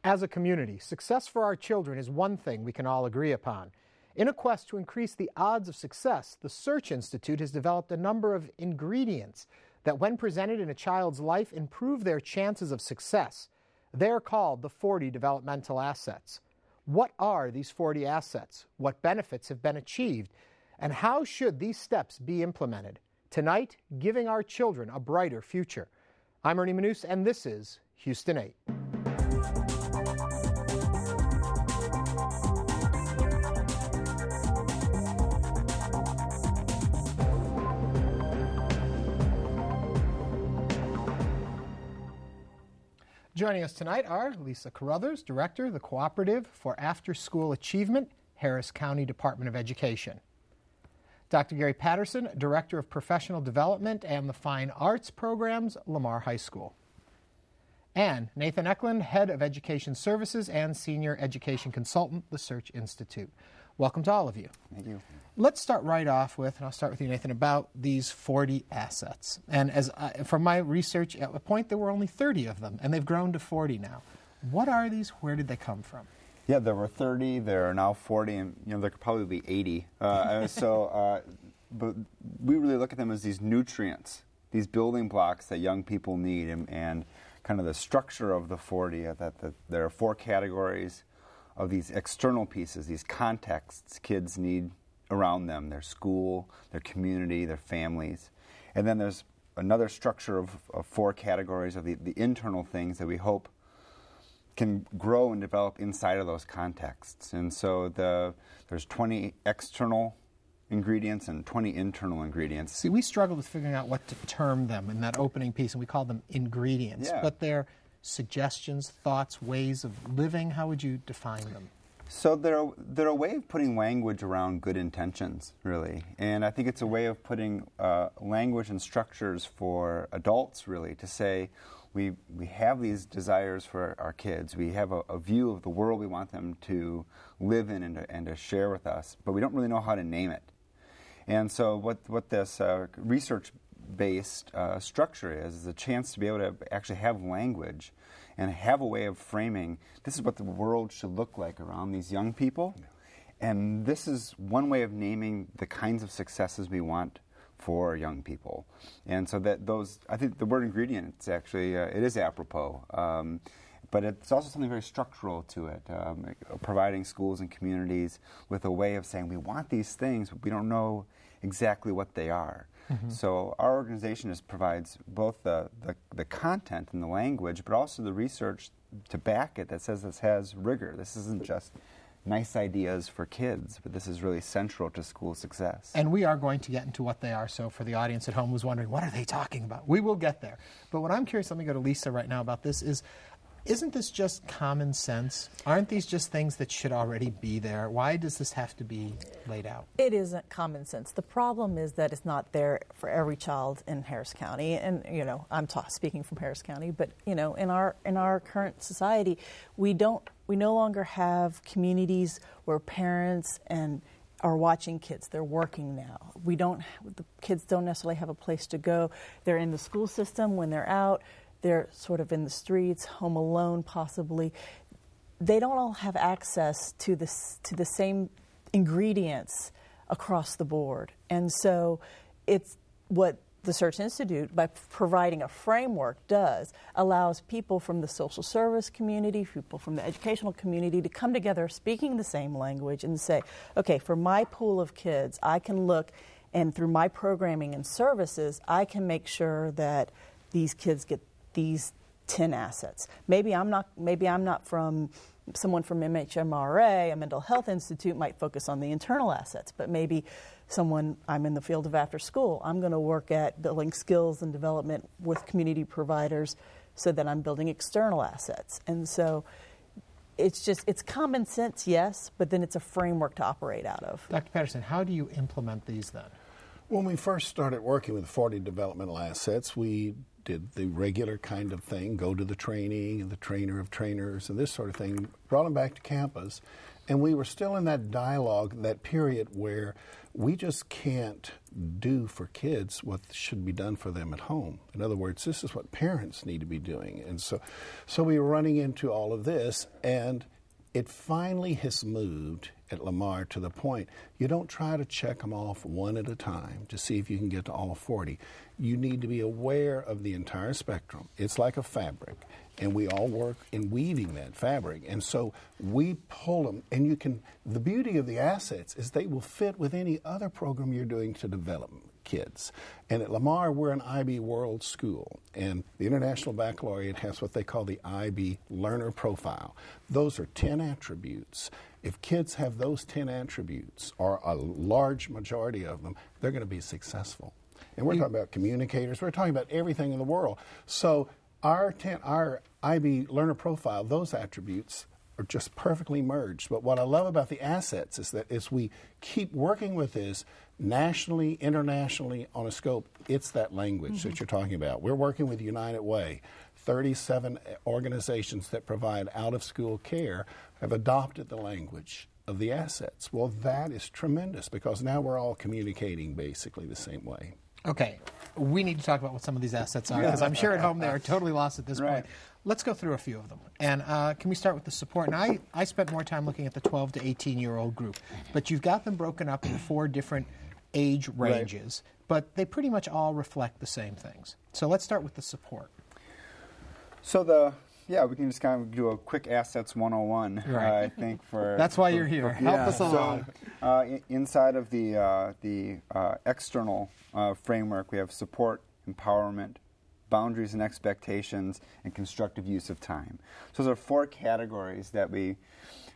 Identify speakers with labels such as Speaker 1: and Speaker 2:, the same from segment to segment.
Speaker 1: As a community, success for our children is one thing we can all agree upon. In a quest to increase the odds of success, the Search Institute has developed a number of ingredients that, when presented in a child's life, improve their chances of success. They're called the 40 developmental assets. What are these 40 assets? What benefits have been achieved? And how should these steps be implemented? Tonight, giving our children a brighter future. I'm Ernie Manous, and this is Houston 8. Joining us tonight are Lisa Carruthers, Director of the Cooperative for After School Achievement, Harris County Department of Education. Dr. Gary Patterson, Director of Professional Development and the Fine Arts Programs, Lamar High School. And Nathan Eklund, Head of Education Services and Senior Education Consultant, the Search Institute. Welcome to all of you.
Speaker 2: Thank you.
Speaker 1: Let's start right off with, and I'll start with you, Nathan, about these 40 assets. And from my research, at a point there were only 30 of them, and they've grown to 40 now. What are these? Where did they come from?
Speaker 2: Yeah, there were 30. There are now 40, and there could probably be 80. But we really look at them as these nutrients, these building blocks that young people need, and kind of the structure of the 40. There are 4 categories of these external pieces, these contexts kids need around them, their school, their community, their families. And then there's another structure of 4 categories of the internal things that we hope can grow and develop inside of those contexts. And so there's 20 external ingredients and 20 internal ingredients.
Speaker 1: See, we struggled with figuring out what to term them in that opening piece, and we called them ingredients.
Speaker 2: Yeah.
Speaker 1: But they're suggestions, thoughts, ways of living. How would you define them?
Speaker 2: So they're a way of putting language around good intentions, really. And I think it's a way of putting language and structures for adults, really, to say we have these desires for our kids. We have a view of the world we want them to live in and to share with us, but we don't really know how to name it. And so what this research-based structure is a chance to be able to actually have language and have a way of framing, this is what the world should look like around these young people. And this is one way of naming the kinds of successes we want for young people. And so I think the word ingredient, it's actually, it is apropos. But it's also something very structural to it, providing schools and communities with a way of saying we want these things, but we don't know exactly what they are. Mm-hmm. So our organization provides both the content and the language, but also the research to back it that says this has rigor. This isn't just nice ideas for kids, but this is really central to school success.
Speaker 1: And we are going to get into what they are, so for the audience at home who's wondering, what are they talking about? We will get there. But what I'm curious, let me go to Lisa right now about this, isn't this just common sense? Aren't these just things that should already be there? Why does this have to be laid out?
Speaker 3: It isn't common sense. The problem is that it's not there for every child in Harris County. And, I'm speaking from Harris County, but, in our current society, we no longer have communities where parents are watching kids. They're working now. The kids don't necessarily have a place to go. They're in the school system when they're out. They're sort of in the streets, home alone possibly. They don't all have access to the same ingredients across the board. And so it's what the Search Institute, by providing a framework, allows people from the social service community, people from the educational community to come together speaking the same language and say, okay, for my pool of kids, I can look, and through my programming and services, I can make sure that these kids get these 10 assets. Maybe I'm not from someone from MHMRA, a mental health institute, might focus on the internal assets, but maybe I'm in the field of after school. I'm going to work at building skills and development with community providers so that I'm building external assets. And so it's common sense, yes, but then it's a framework to operate out of.
Speaker 1: Dr. Patterson, how do you implement these then?
Speaker 4: When we first started working with 40 developmental assets, we did the regular kind of thing, go to the training and the trainer of trainers and this sort of thing, brought them back to campus. And we were still in that dialogue, that period where we just can't do for kids what should be done for them at home. In other words, this is what parents need to be doing. And so we were running into all of this, and it finally has moved at Lamar to the point you don't try to check them off one at a time to see if you can get to all 40. You need to be aware of the entire spectrum. It's like a fabric, and we all work in weaving that fabric. And so we pull them, and the beauty of the assets is they will fit with any other program you're doing to develop kids. And at Lamar, we're an IB World School, and the International Baccalaureate has what they call the IB Learner Profile. Those are 10 attributes. If kids have those 10 attributes, or a large majority of them, they're going to be successful. And we're talking about communicators. We're talking about everything in the world. So our IB Learner Profile, those attributes are just perfectly merged. But what I love about the assets is that as we keep working with this nationally, internationally on a scope, it's that language that you're talking about. We're working with United Way. 37 organizations that provide out-of-school care have adopted the language of the assets. Well, that is tremendous because now we're all communicating basically the same way.
Speaker 1: Okay, we need to talk about what some of these assets are because I'm sure at home they're totally lost at this point. Let's go through a few of them. And can we start with the support? And I spent more time looking at the 12 to 18-year-old group, but you've got them broken up in 4 different age ranges, but they pretty much all reflect the same things. So let's start with the support.
Speaker 2: So we can just kind of do a quick assets 101. I think
Speaker 1: that's why you're here. Help us along.
Speaker 2: So inside of the external framework, we have support, empowerment, boundaries and expectations, and constructive use of time. So those are 4 categories that we,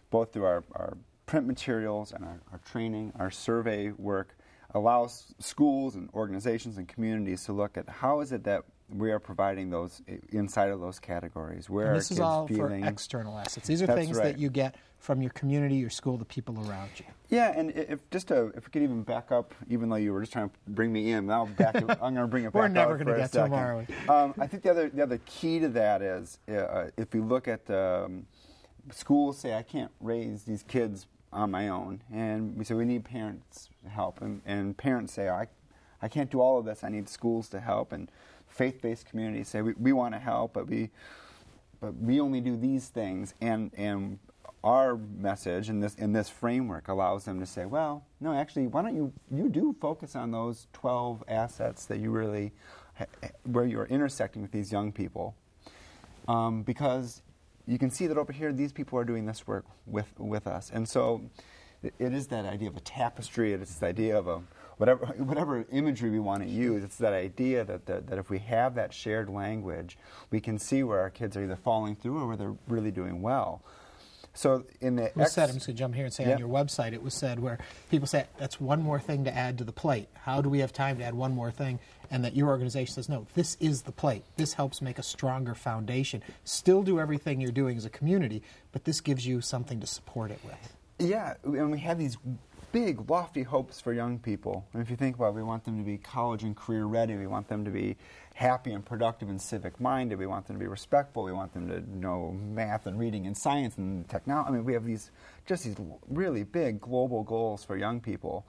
Speaker 2: both through our print materials and our training, our survey work, allows schools and organizations and communities to look at how is it that we are providing those inside of those categories. Where
Speaker 1: and this is all
Speaker 2: feeling,
Speaker 1: for external assets. These are things that you get from your community, your school, the people around you.
Speaker 2: Yeah, and if we could even back up, even though you were just trying to bring me in, I'm going to bring it back.
Speaker 1: We're never going to get to them, are we?
Speaker 2: I think the other key to that is if we look at schools say I can't raise these kids on my own, and we say we need parents' help, and parents say I can't do all of this. I need schools to help, and faith-based communities say we want to help, but we only do these things, and our message in this framework allows them to say, well, no, actually, why don't you do focus on those 12 assets that you really where you're intersecting with these young people, because you can see that over here these people are doing this work with us, and so it is that idea of a tapestry. It is this idea of a whatever imagery we want to use. It's that idea that if we have that shared language, we can see where our kids are either falling through or where they're really doing well. So in the
Speaker 1: I'm just going to jump here and say on your website it was said where people say that's one more thing to add to the plate. How do we have time to add one more thing? And that your organization says, no, this is the plate. This helps make a stronger foundation. Still do everything you're doing as a community, but this gives you something to support it with.
Speaker 2: Yeah, and we have these big, lofty hopes for young people. And if you think about it, we want them to be college and career ready. We want them to be happy and productive and civic minded. We want them to be respectful. We want them to know math and reading and science and technology. I mean, we have these really big global goals for young people.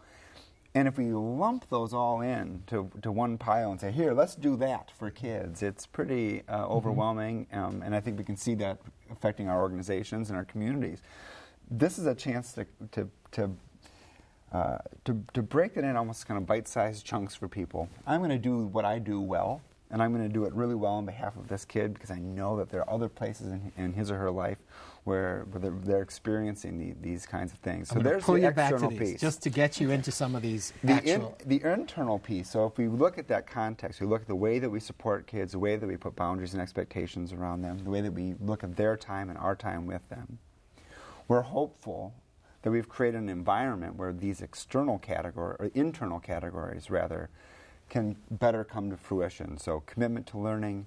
Speaker 2: And if we lump those all in to one pile and say, here, let's do that for kids, it's pretty overwhelming. And I think we can see that affecting our organizations and our communities. This is a chance to break it in almost kind of bite-sized chunks for people. I'm going to do what I do well, and I'm going to do it really well on behalf of this kid because I know that there are other places in his or her life where they're experiencing these kinds of things. So there's the external piece.
Speaker 1: Just to get you into some of these
Speaker 2: the internal piece. So if we look at that context, we look at the way that we support kids, the way that we put boundaries and expectations around them, the way that we look at their time and our time with them, we're hopeful that we've created an environment where these internal categories rather, can better come to fruition. So commitment to learning,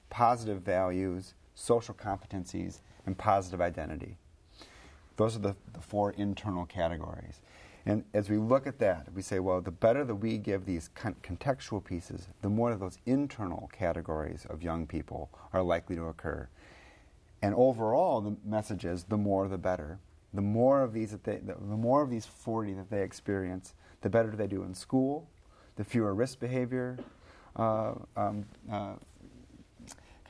Speaker 2: positive values, social competencies, and positive identity. Those are the 4 internal categories. And as we look at that, we say, well, the better that we give these contextual pieces, the more of those internal categories of young people are likely to occur. And overall, the message is the more the better. The more of these 40 that they experience, the better they do in school, the fewer risk behavior, kind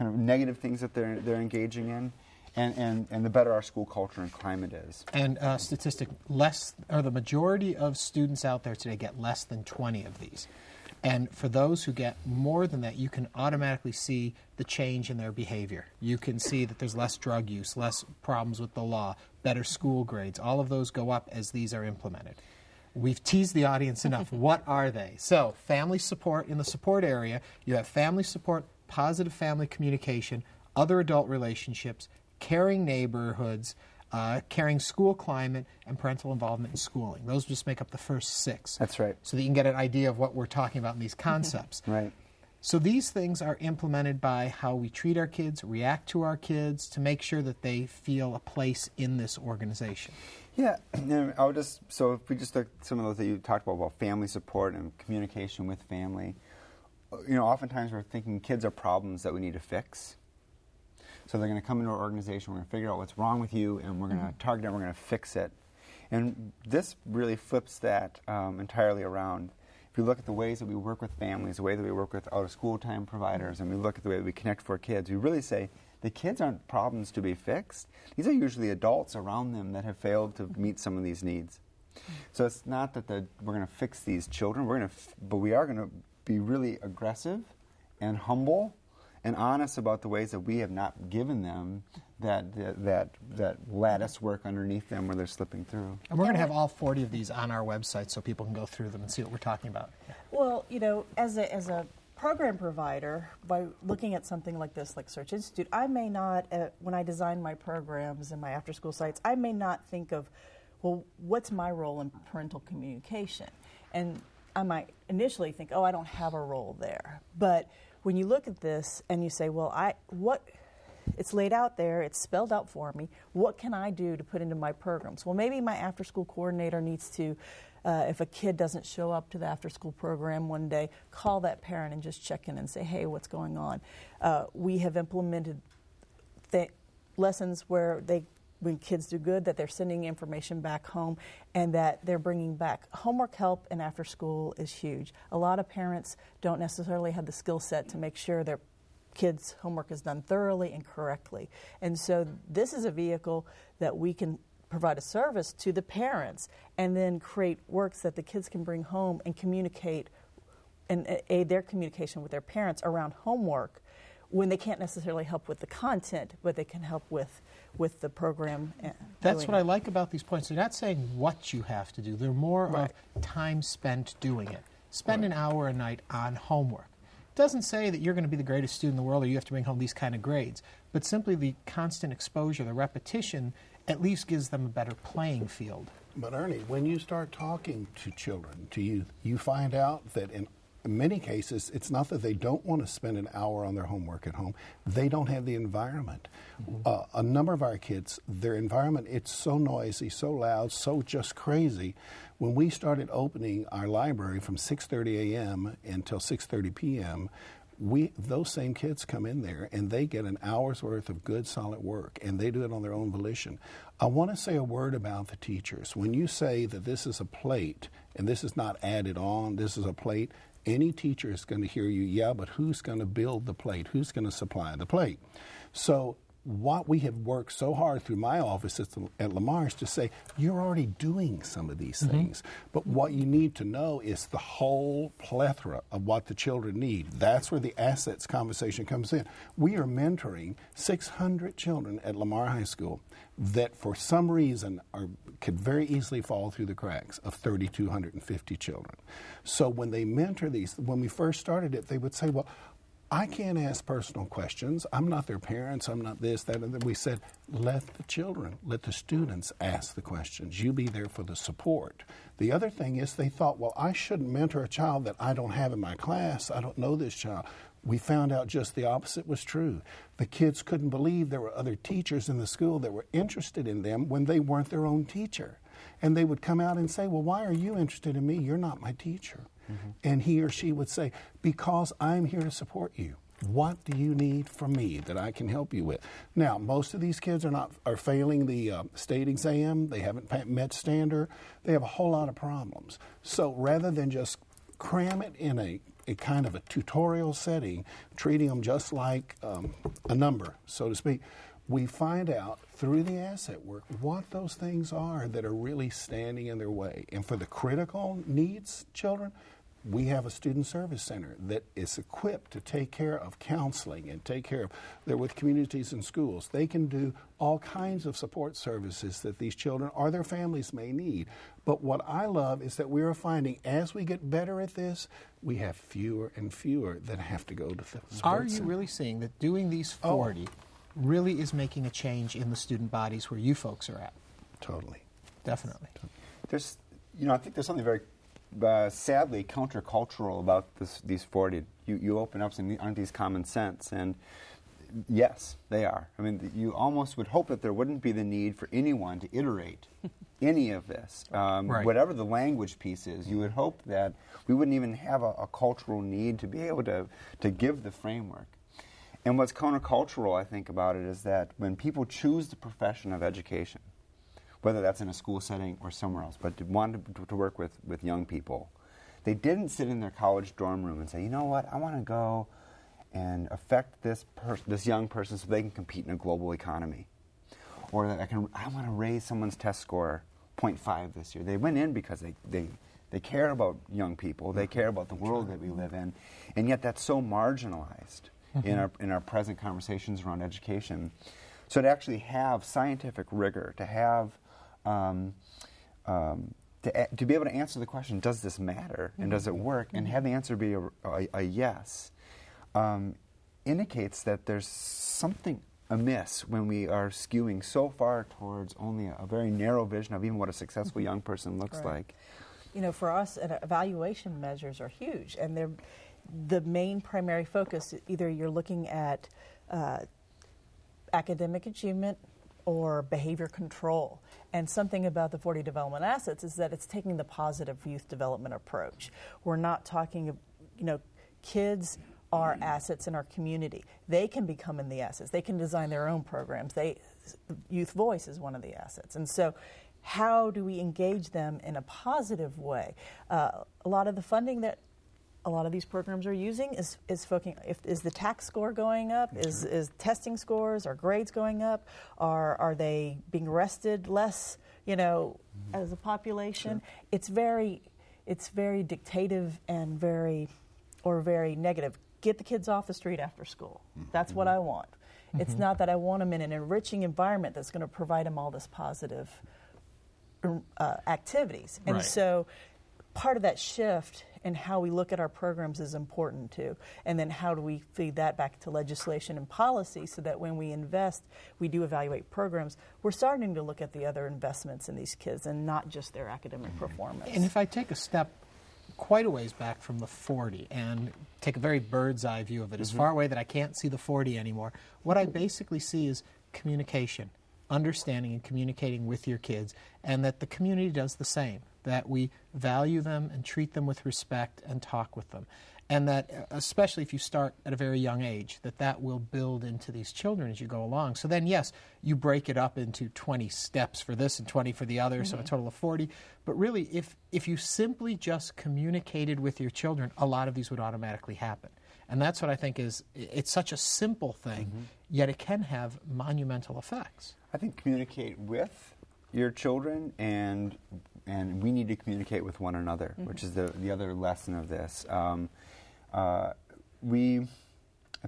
Speaker 2: of negative things that they're engaging in, and the better our school culture and climate is.
Speaker 1: And statistic, the majority of students out there today get less than 20 of these. And for those who get more than that, you can automatically see the change in their behavior. You can see that there's less drug use, less problems with the law, better school grades. All of those go up as these are implemented. We've teased the audience enough. What are they? So, family support. In the support area, you have family support, positive family communication, other adult relationships, caring neighborhoods, caring school climate, and parental involvement in schooling. Those just make up the first 6.
Speaker 2: That's right.
Speaker 1: So that you can get an idea of what we're talking about in these concepts.
Speaker 2: Right.
Speaker 1: So these things are implemented by how we treat our kids, react to our kids, to make sure that they feel a place in this organization.
Speaker 2: Yeah, so if we just look at some of those that you talked about family support and communication with family, oftentimes we're thinking kids are problems that we need to fix. So they're going to come into our organization, we're going to figure out what's wrong with you, and we're going to target it, and we're going to fix it. And this really flips that entirely around. If you look at the ways that we work with families, the way that we work with out-of-school time providers, and we look at the way that we connect for kids, we really say the kids aren't problems to be fixed. These are usually adults around them that have failed to meet some of these needs. So it's not that we're going to fix these children, but we are going to be really aggressive and humble and honest about the ways that we have not given them that lattice work underneath them where they're slipping through.
Speaker 1: And we're going to have all 40 of these on our website so people can go through them and see what we're talking about.
Speaker 3: Well, as a program provider, by looking at something like this, like Search Institute, I may not, when I design my programs and my after-school sites, I may not think of, well, what's my role in parental communication? And I might initially think, I don't have a role there. But when you look at this and you say, well, it's laid out there, it's spelled out for me, what can I do to put into my programs? Well, maybe my after-school coordinator needs to, if a kid doesn't show up to the after-school program one day, call that parent and just check in and say, hey, what's going on? We have implemented lessons where when kids do good, that they're sending information back home and that they're bringing back. Homework help in after school is huge. A lot of parents don't necessarily have the skill set to make sure their kids' homework is done thoroughly and correctly. And so this is a vehicle that we can provide a service to the parents and then create works that the kids can bring home and communicate and aid their communication with their parents around homework when they can't necessarily help with the content, but they can help with the program.
Speaker 1: That's what I like about these points. They're not saying what you have to do. They're more of time spent doing it. Spend an hour a night on homework. It doesn't say that you're going to be the greatest student in the world or you have to bring home these kind of grades, but simply the constant exposure, the repetition, at least gives them a better playing field.
Speaker 4: But Ernie, when you start talking to children, to youth, you find out that in many cases, it's not that they don't want to spend an hour on their homework at home. They don't have the environment. A number of our kids, their environment, it's so noisy, so loud, so just crazy. When we started opening our library from 6:30 a.m. until 6:30 p.m., those same kids come in there and they get an hour's worth of good, solid work, and they do it on their own volition. I want to say a word about the teachers. When you say that this is a plate, and this is not added on, this is a plate, any teacher is going to hear you, but who's going to build the plate? Who's going to supply the plate? So what we have worked so hard through my office at Lamar is to say, you're already doing some of these things. But what you need to know is the whole plethora of what the children need. That's where the assets conversation comes in. We are mentoring 600 children at Lamar High School that for some reason could very easily fall through the cracks of 3,250 children. So when they mentor these, when we first started it, they would say, well, I can't ask personal questions. I'm not their parents. I'm not this, that, and that. We said, let the children, let the students ask the questions. You be there for the support. The other thing is they thought, well, I shouldn't mentor a child that I don't have in my class. I don't know this child. We found out just the opposite was true. The kids couldn't believe there were other teachers in the school that were interested in them when they weren't their own teacher. And they would come out and say, well, why are you interested in me? You're not my teacher. And he or she would say, because I'm here to support you. What do you need from me that I can help you with? Now, most of these kids are failing the state exam. They haven't met standard. They have a whole lot of problems. So rather than just cram it in a kind of a tutorial setting, treating them just like a number, so to speak, we find out through the asset work what those things are that are really standing in their way. And for the critical needs children, we have a student service center that is equipped to take care of counseling and take care of, they're with communities and schools. They can do all kinds of support services that these children or their families may need. But what I love is that we are finding as we get better at this, we have fewer and fewer that have to go to the support
Speaker 1: Are you
Speaker 4: center.
Speaker 1: really seeing that doing these 40 really is making a change in the student bodies where you folks are at?
Speaker 4: Totally.
Speaker 1: Definitely.
Speaker 2: There's, I think there's something very sadly countercultural about these 40. You open up some, aren't these common sense? And yes, they are. I mean, you almost would hope that there wouldn't be the need for anyone to iterate any of this.
Speaker 1: Right.
Speaker 2: Whatever the language piece is, you would hope that we wouldn't even have a cultural need to be able to give the framework. And what's countercultural, I think, about it is that when people choose the profession of education, whether that's in a school setting or somewhere else, but wanted to work with young people, they didn't sit in their college dorm room and say, you know what, I want to go and affect this young person so they can compete in a global economy. Or that I want to raise someone's test score 0.5 this year. They went in because they care about young people, they care about the world that we live in, and yet that's so marginalized in our present conversations around education. So to actually have scientific rigor, to have to be able to answer the question, does this matter and does it work, and have the answer be a yes, indicates that there's something amiss when we are skewing so far towards only a very narrow vision of even what a successful young person looks like.
Speaker 3: For us, evaluation measures are huge, and they're the main primary focus. Either you're looking at academic achievement or behavior control. And something about the 40 development assets is that it's taking the positive youth development approach. We're not talking, kids are assets in our community. They can become in the assets. They can design their own programs. Youth Voice is one of the assets. And so how do we engage them in a positive way? A lot of the funding that a lot of these programs are using is focusing. Is the tax score going up? Is testing scores or grades going up? Are they being arrested less? As a population, it's very dictative and very negative. Get the kids off the street after school. That's what I want. It's not that I want them in an enriching environment that's going to provide them all this positive activities. And so part of that shift in how we look at our programs is important too. And then how do we feed that back to legislation and policy so that when we invest, we do evaluate programs, we're starting to look at the other investments in these kids and not just their academic performance.
Speaker 1: And if I take a step quite a ways back from the 40 and take a very bird's eye view of it, as far away that I can't see the 40 anymore, what I basically see is communication, understanding and communicating with your kids, and that the community does the same, that we value them and treat them with respect and talk with them. And that, especially if you start at a very young age, that will build into these children as you go along. So then, yes, you break it up into 20 steps for this and 20 for the other, so a total of 40. But really, if you simply just communicated with your children, a lot of these would automatically happen. And that's what I think it's such a simple thing, yet it can have monumental effects.
Speaker 2: I think communicate with your children, and we need to communicate with one another, which is the other lesson of this. I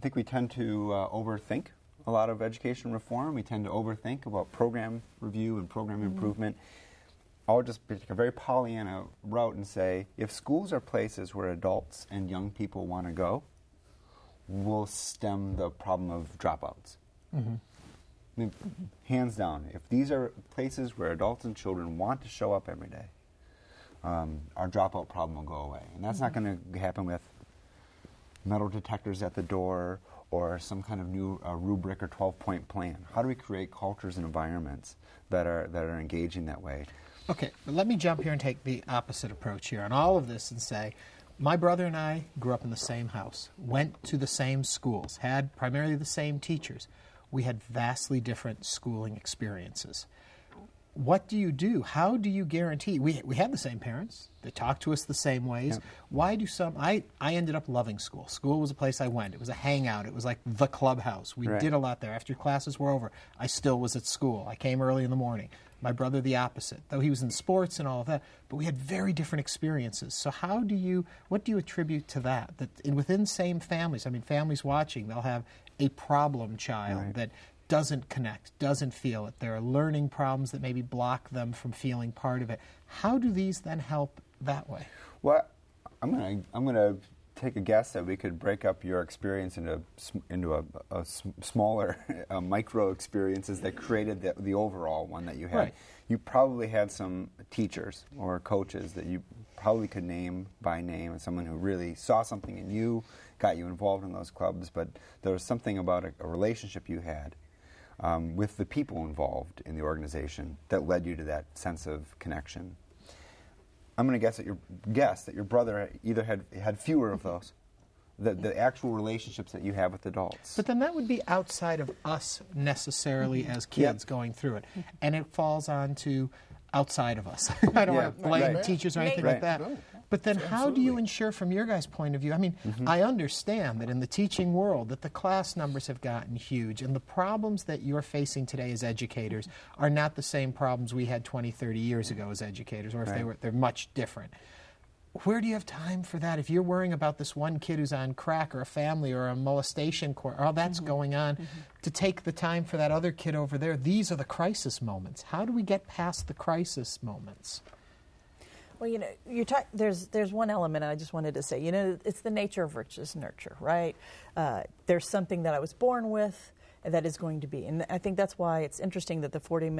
Speaker 2: think we tend to overthink a lot of education reform. We tend to overthink about program review and program improvement. I'll just take a very Pollyanna route and say, if schools are places where adults and young people want to go, we'll stem the problem of dropouts. I mean, hands down, if these are places where adults and children want to show up every day, our dropout problem will go away. And that's not going to happen with metal detectors at the door or some kind of new rubric or 12-point plan. How do we create cultures and environments that are engaging that way?
Speaker 1: Okay, but let me jump here and take the opposite approach here on all of this and say, my brother and I grew up in the same house, went to the same schools, had primarily the same teachers. We had vastly different schooling experiences. what do you do? How do you guarantee? We had the same parents. They talked to us the same ways.
Speaker 2: Yep.
Speaker 1: Why do some? I ended up loving school. School was a place I went. It was a hangout. It was like the clubhouse. We
Speaker 2: Right.
Speaker 1: did a lot there. After classes were over, I still was at school. I came early in the morning. My brother the opposite, though he was in sports and all of that. But we had very different experiences. So what do you attribute to that? That within same families, I mean, families watching, they'll have a problem child
Speaker 2: Right.
Speaker 1: that doesn't connect, doesn't feel it. There are learning problems that maybe block them from feeling part of it. How do these then help that way?
Speaker 2: Well, I'm gonna take a guess that we could break up your experience into smaller micro experiences that created the overall one that you had.
Speaker 1: Right.
Speaker 2: You probably had some teachers or coaches that you probably could name by name, and someone who really saw something in you, got you involved in those clubs. But there was something about a relationship you had with the people involved in the organization that led you to that sense of connection. I'm going to guess that your brother either had fewer of those, the actual relationships that you have with adults.
Speaker 1: But then that would be outside of us necessarily as kids going through it. And it falls on to outside of us. I don't want to blame
Speaker 2: right.
Speaker 1: teachers or anything like that.
Speaker 4: No.
Speaker 1: But then how do you ensure from your guys' point of view? I mean, I understand that in the teaching world that the class numbers have gotten huge and the problems that you're facing today as educators are not the same problems we had 20, 30 years ago as educators, or if they're much different. Where do you have time for that? If you're worrying about this one kid who's on crack or a family or a molestation court, all that's going on, to take the time for that other kid over there, these are the crisis moments. How do we get past the crisis moments?
Speaker 3: Well, there's one element I just wanted to say. It's the nature of versus nurture, right? There's something that I was born with that is going to be. And I think that's why it's interesting that the 40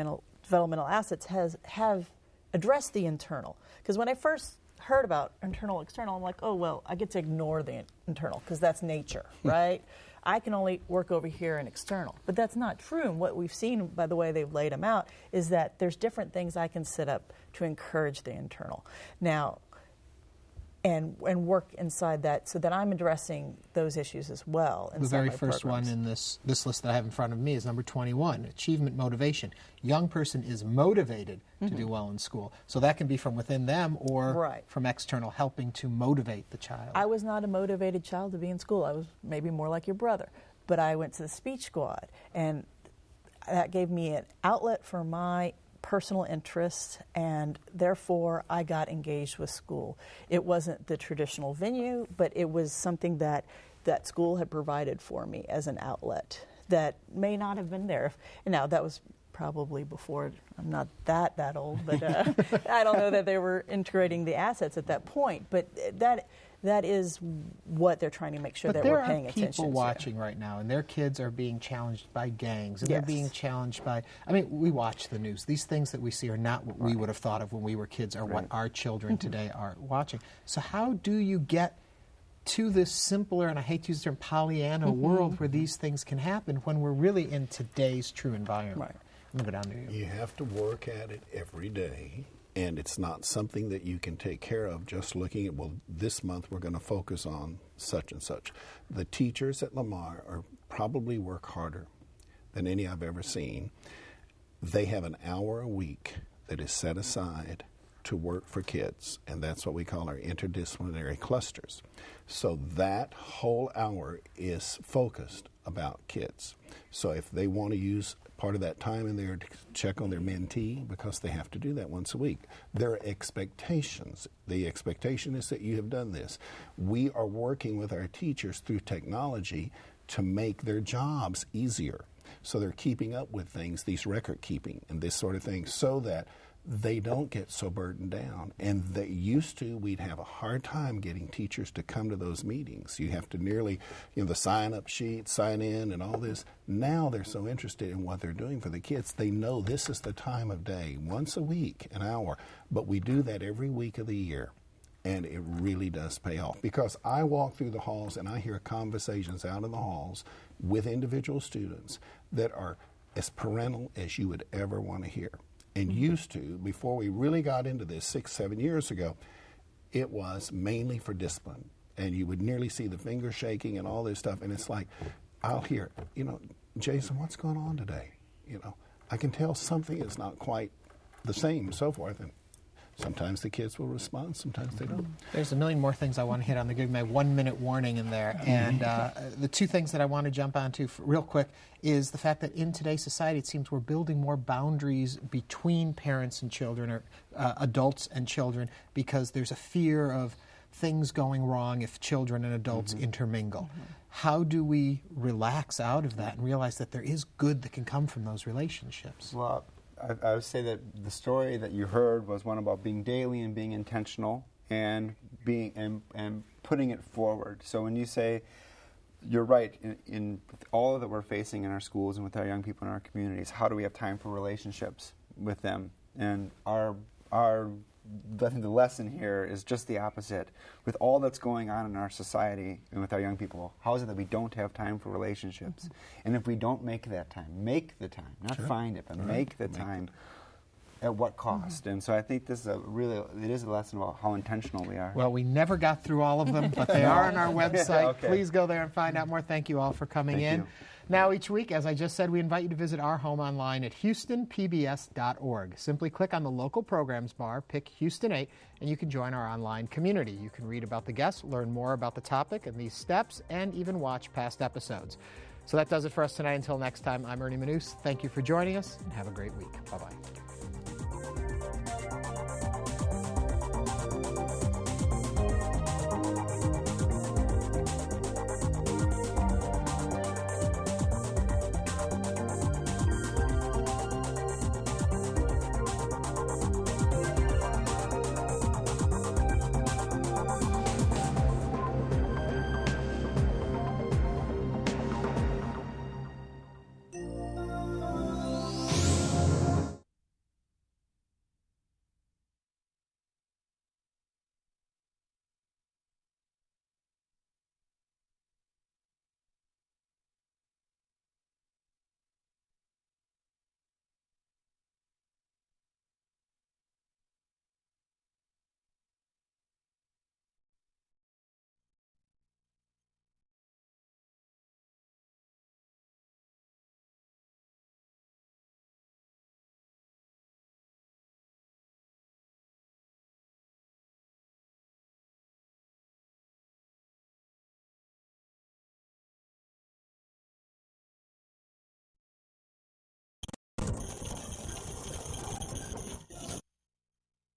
Speaker 3: developmental assets have addressed the internal. Because when I first heard about internal, external, I'm like, oh, well, I get to ignore the internal because that's nature, right? I can only work over here in external. But that's not true. And what we've seen by the way they've laid them out is that there's different things I can set up to encourage the internal. Now, and work inside that so that I'm addressing those issues as well.
Speaker 1: The very first one in this list that I have in front of me is number 21, achievement motivation. Young person is motivated to do well in school. So that can be from within them or from external, helping to motivate the child.
Speaker 3: I was not a motivated child to be in school. I was maybe more like your brother. But I went to the speech squad, and that gave me an outlet for my personal interests, and therefore I got engaged with school. It wasn't the traditional venue, but it was something that school had provided for me as an outlet that may not have been there. Now, that was probably before, I'm not that old, but I don't know that they were integrating the assets at that point, but that is what they're trying to make sure that we're paying attention to.
Speaker 1: There are people watching right now, and their kids are being challenged by gangs, and they're being challenged by, we watch the news. These things that we see are not what we would have thought of when we were kids or what our children today are watching. So how do you get to this simpler, and I hate to use the term Pollyanna world where these things can happen when we're really in today's true environment?
Speaker 3: Right.
Speaker 1: I'm going to go down to you.
Speaker 4: You have to work at it every day. And it's not something that you can take care of just looking at, well, this month we're going to focus on such and such. The teachers at Lamar probably work harder than any I've ever seen. They have an hour a week that is set aside to work for kids, and that's what we call our interdisciplinary clusters. So that whole hour is focused about kids. So if they want to use part of that time in there to check on their mentee, because they have to do that once a week, there are expectations. The expectation is that you have done this. We are working with our teachers through technology to make their jobs easier. So they're keeping up with things, these record keeping and this sort of thing, so that they don't get so burdened down. And they used to, we'd have a hard time getting teachers to come to those meetings. You have to nearly, the sign-up sheet, sign in, and all this. Now they're so interested in what they're doing for the kids. They know this is the time of day, once a week, an hour. But we do that every week of the year. And it really does pay off. Because I walk through the halls and I hear conversations out in the halls with individual students that are as parental as you would ever want to hear. And used to, before we really got into this 6-7 years ago, it was mainly for discipline. And you would nearly see the finger shaking and all this stuff. And it's like, I'll hear, Jason, what's going on today? I can tell something is not quite the same and so forth. And sometimes the kids will respond, sometimes they don't.
Speaker 1: There's a million more things I want to hit on. They give me a 1-minute warning in there. And the two things that I want to jump onto real quick is the fact that in today's society, it seems we're building more boundaries between parents and children, or adults and children, because there's a fear of things going wrong if children and adults intermingle. How do we relax out of that and realize that there is good that can come from those relationships?
Speaker 2: Well, I would say that the story that you heard was one about being daily and being intentional and being and putting it forward. So when you say, you're right, in all that we're facing in our schools and with our young people in our communities, how do we have time for relationships with them? And I think the lesson here is just the opposite. With all that's going on in our society and with our young people, how is it that we don't have time for relationships? And if we don't make that time, make the time, not find it, but make the time. At what cost? And so I think this is it is a lesson about how intentional we are.
Speaker 1: Well, we never got through all of them, but they are on our website.
Speaker 2: Okay.
Speaker 1: Please go there and find out more. Thank you all for coming in.
Speaker 2: You.
Speaker 1: Now, each week, as I just said, we invite you to visit our home online at HoustonPBS.org. Simply click on the local programs bar, pick Houston 8, and you can join our online community. You can read about the guests, learn more about the topic and these steps, and even watch past episodes. So that does it for us tonight. Until next time, I'm Ernie Manous. Thank you for joining us, and have a great week. Bye-bye.